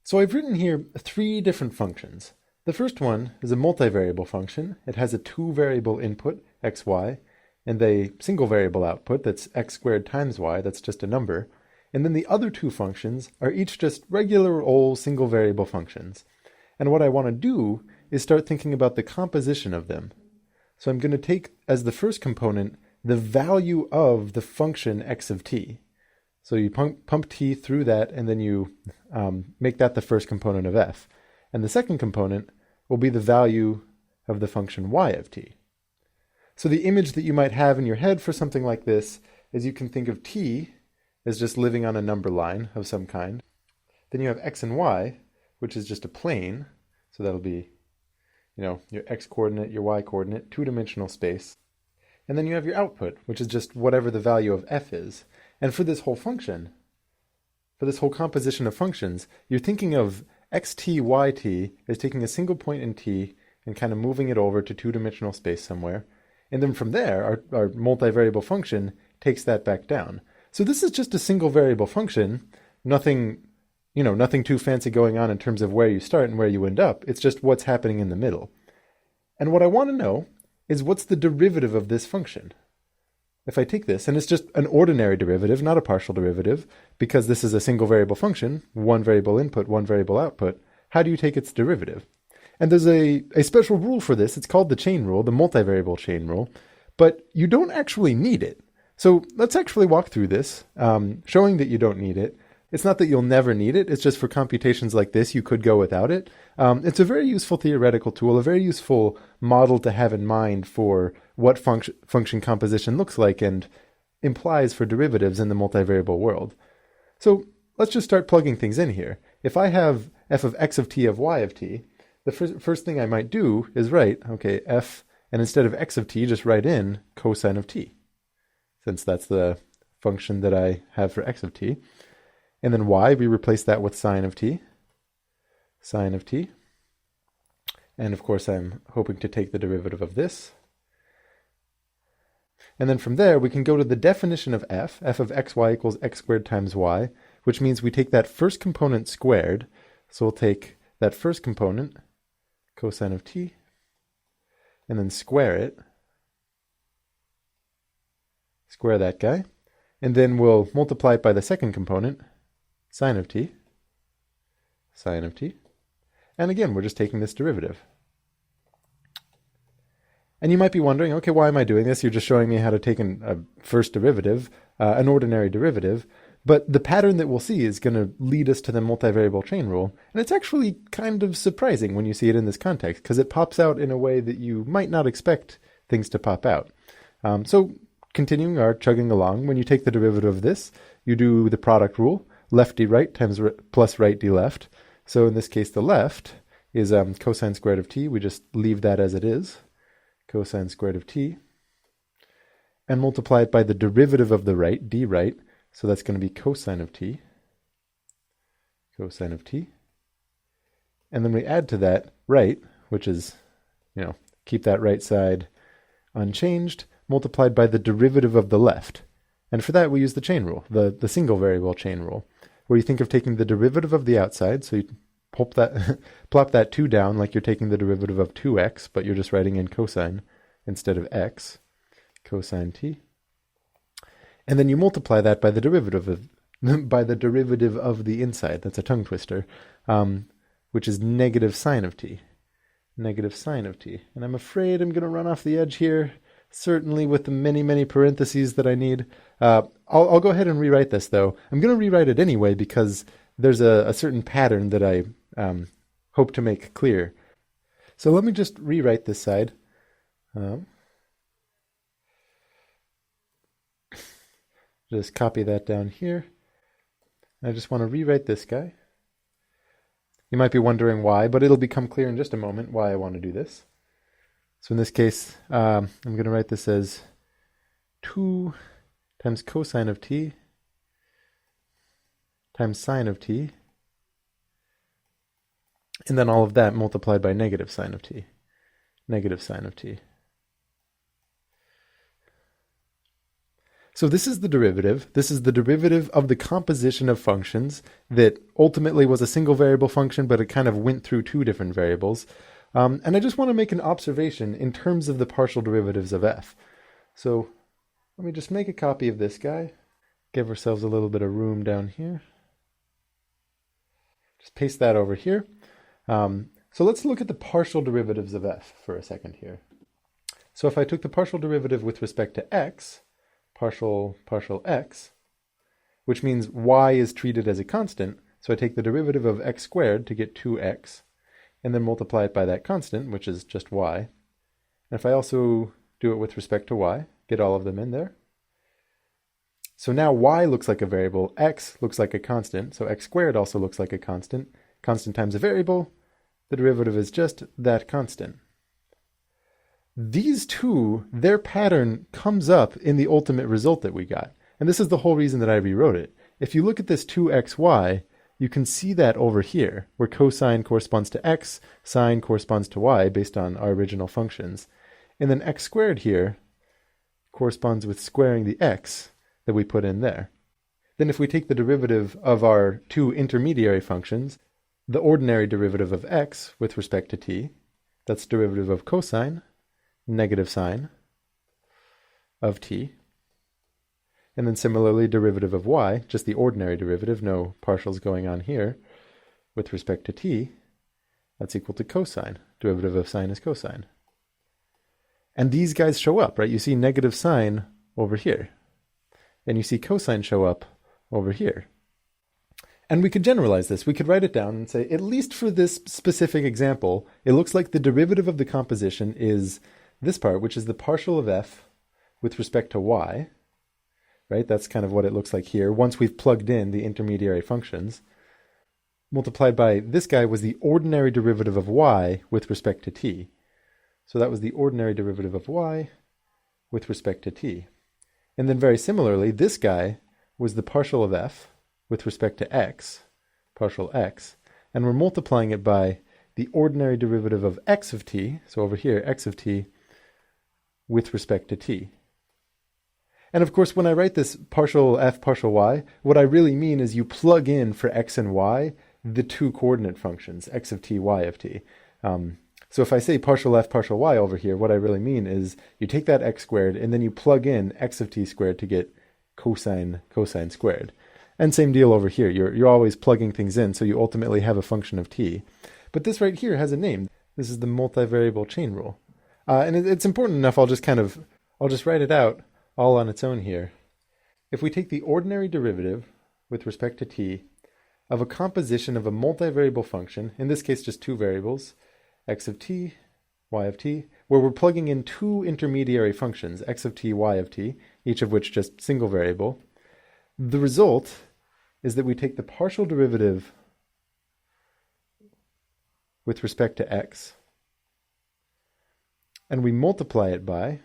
So I've written here three different functions. The first one is a multivariable function. It has a two-variable input, x, y, and a single variable output that's x squared times y, that's just a number. And then the other two functions are each just regular old single variable functions. And what I want to do is start thinking about the composition of them. So I'm going to take as the first component the value of the function x of t. So you pump t through that, and then you make that the first component of f. And the second component will be the value of the function y of t. So the image that you might have in your head for something like this is you can think of t as just living on a number line of some kind. Then you have x and y, which is just a plane. So that'll be, your x coordinate, your y coordinate, two-dimensional space. And then you have your output, which is just whatever the value of f is. And for this whole function, for this whole composition of functions, you're thinking of xt, yt as taking a single point in t and kind of moving it over to two-dimensional space somewhere. And then from there, our multivariable function takes that back down. So this is just a single variable function, nothing too fancy going on in terms of where you start and where you end up. It's just what's happening in the middle. And what I want to know is what's the derivative of this function? If I take this, and it's just an ordinary derivative, not a partial derivative, because this is a single variable function, one variable input, one variable output, how do you take its derivative? And there's a special rule for this. It's called the chain rule, the multivariable chain rule, but you don't actually need it. So let's actually walk through this, showing that you don't need it. It's not that you'll never need it. It's just for computations like this, you could go without it. It's a very useful theoretical tool, a very useful model to have in mind for what function composition looks like and implies for derivatives in the multivariable world. So let's just start plugging things in here. If I have f of x of t of y of t, the first thing I might do is write, f, and instead of x of t, just write in cosine of t, since that's the function that I have for x of t. And then y, we replace that with sine of t. Sine of t. And of course, I'm hoping to take the derivative of this. And then from there, we can go to the definition of f of xy equals x squared times y, which means we take that first component squared. So we'll take that first component, cosine of t, and then square it. Square that guy. And then we'll multiply it by the second component, sine of t, sine of t. And again, we're just taking this derivative. And you might be wondering, okay, why am I doing this? You're just showing me how to take a first derivative, an ordinary derivative. But the pattern that we'll see is going to lead us to the multivariable chain rule. And it's actually kind of surprising when you see it in this context, because it pops out in a way that you might not expect things to pop out. So continuing our chugging along, when you take the derivative of this, you do the product rule, left d right times plus right d left. So in this case, the left is cosine squared of t. We just leave that as it is, cosine squared of t, and multiply it by the derivative of the right, d right. So that's going to be cosine of t, cosine of t. And then we add to that right, which is, keep that right side unchanged, multiplied by the derivative of the left. And for that, we use the chain rule, the single variable chain rule, where you think of taking the derivative of the outside. So you plop that 2 down like you're taking the derivative of 2x, but you're just writing in cosine instead of x, cosine t. And then you multiply that by the derivative of the inside. That's a tongue twister, which is negative sine of t. Negative sine of t. And I'm afraid I'm going to run off the edge here, certainly with the many, many parentheses that I need. I'll go ahead and rewrite this, though. I'm going to rewrite it anyway because there's a certain pattern that I hope to make clear. So let me just rewrite this side. Just copy that down here. I just want to rewrite this guy. You might be wondering why, but it'll become clear in just a moment why I want to do this. So in this case, I'm going to write this as 2 times cosine of t times sine of t, and then all of that multiplied by negative sine of t. Negative sine of t. So this is the derivative. This is the derivative of the composition of functions that ultimately was a single variable function, but it kind of went through two different variables. And I just want to make an observation in terms of the partial derivatives of f. So let me just make a copy of this guy. Give ourselves a little bit of room down here. Just paste that over here. So let's look at the partial derivatives of f for a second here. So if I took the partial derivative with respect to x, partial x, which means y is treated as a constant, so I take the derivative of x squared to get 2x, and then multiply it by that constant, which is just y. And if I also do it with respect to y, get all of them in there. So now y looks like a variable, x looks like a constant, so x squared also looks like a constant. Constant times a variable, the derivative is just that constant. These two, their pattern comes up in the ultimate result that we got. And this is the whole reason that I rewrote it. If you look at this 2xy, you can see that over here, where cosine corresponds to x, sine corresponds to y, based on our original functions. And then x squared here corresponds with squaring the x that we put in there. Then if we take the derivative of our two intermediary functions, the ordinary derivative of x with respect to t, that's derivative of cosine, negative sine of t, and then similarly derivative of y, just the ordinary derivative, no partials going on here, with respect to t, that's equal to cosine. Derivative of sine is cosine. And these guys show up, right? You see negative sine over here, and you see cosine show up over here. And we could generalize this. We could write it down and say, at least for this specific example, it looks like the derivative of the composition is this part, which is the partial of f with respect to y, right? That's kind of what it looks like here, once we've plugged in the intermediary functions, multiplied by this guy was the ordinary derivative of y with respect to t. So that was the ordinary derivative of y with respect to t. And then very similarly, this guy was the partial of f with respect to x, partial x, and we're multiplying it by the ordinary derivative of x of t, so over here, x of t, with respect to t. And of course, when I write this partial f, partial y, what I really mean is you plug in for x and y the two coordinate functions, x of t, y of t. So if I say partial f, partial y over here, what I really mean is you take that x squared and then you plug in x of t squared to get cosine squared. And same deal over here. You're always plugging things in, so you ultimately have a function of t. But this right here has a name. This is the multivariable chain rule. And it's important enough, I'll just write it out all on its own here. If we take the ordinary derivative with respect to t of a composition of a multivariable function, in this case just two variables, x of t, y of t, where we're plugging in two intermediary functions, x of t, y of t, each of which just single variable, the result is that we take the partial derivative with respect to x, and we multiply it by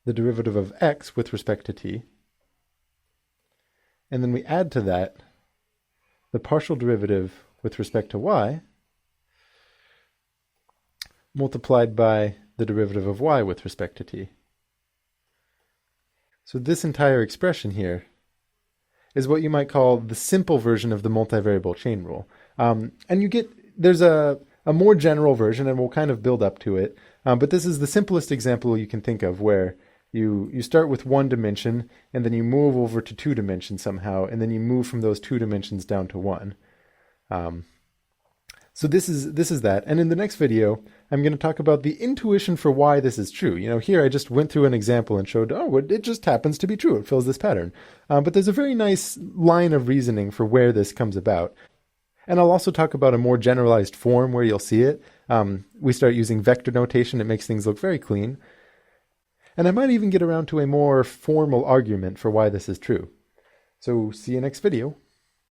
the derivative of x with respect to t, and then we add to that the partial derivative with respect to y multiplied by the derivative of y with respect to t. So this entire expression here is what you might call the simple version of the multivariable chain rule. And there's a more general version, and we'll kind of build up to it, but this is the simplest example you can think of, where you start with one dimension, and then you move over to two dimensions somehow, and then you move from those two dimensions down to one. So this is that. And in the next video, I'm going to talk about the intuition for why this is true. Here I just went through an example and showed, it just happens to be true. It fills this pattern. But there's a very nice line of reasoning for where this comes about. And I'll also talk about a more generalized form where you'll see it. We start using vector notation. It makes things look very clean. And I might even get around to a more formal argument for why this is true. So see you next video.